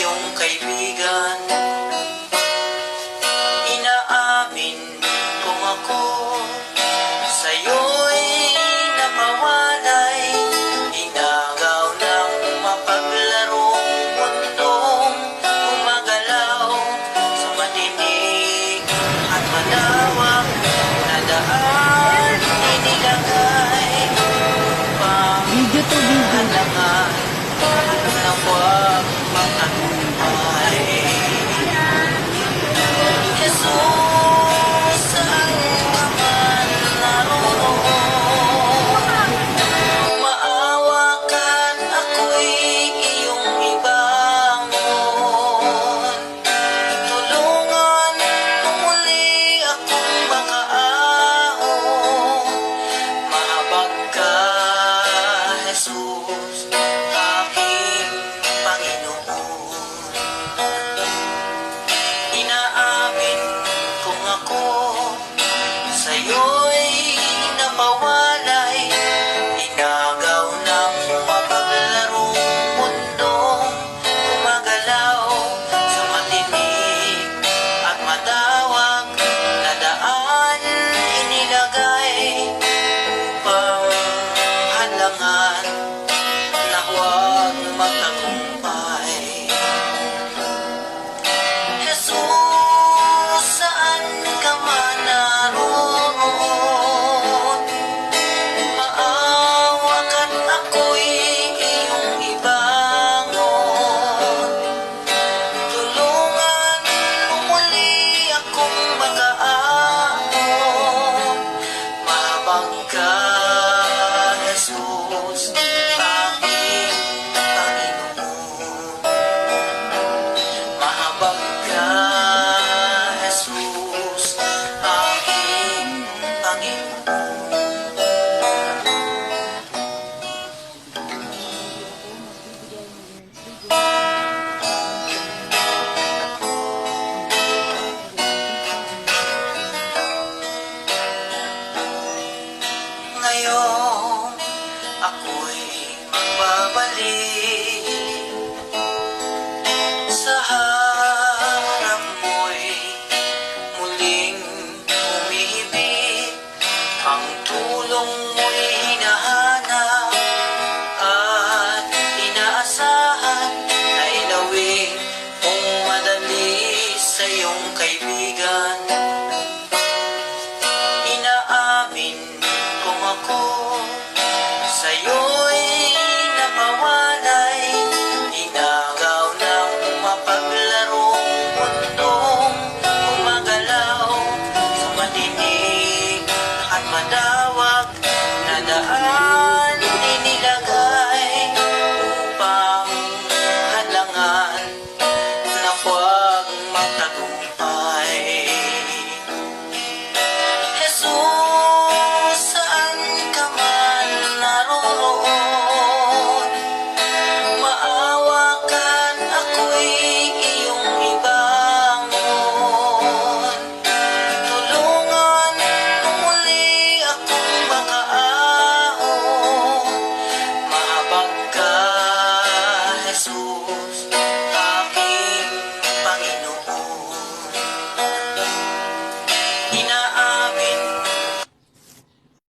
iyong kaibigan. Inaamin kung ako sa'yo'y napawalay. Inagaw ng mapaglarong mundong gumagalaw sa matinig at malawak na daan inilagay upang halangan na huwag magtagumpay. Jesus, saan ka man naroon, maawa ka't ako'y iyong ibangon. Tulungan mo muli akong makaahon. Mahabag ka, Jesus, aking Panginoon. Inaamin kung ako sa'yo'y napawalay. Inagaw ng mapaglarong mundong gumagalaw sa matinig at matawag na daan inilagay upang halangan na huwag magtagumpay. Jesus, saan ka man naroon, maawa ka't ako'y iyong ibangon. Tulungan mo muli akong makaahon. Mahabag ka, Jesus, aking Panginoon. Mahabag ka, Jesus, aking Panginoon. Ngayon, ako'y magbabalik sa harap mo'y muling humihibik. Ang tulong mo'y hinahanap at inaasahan na ilawing mong madali sa iyong kaibigan. Inaamin kung ako sa'yo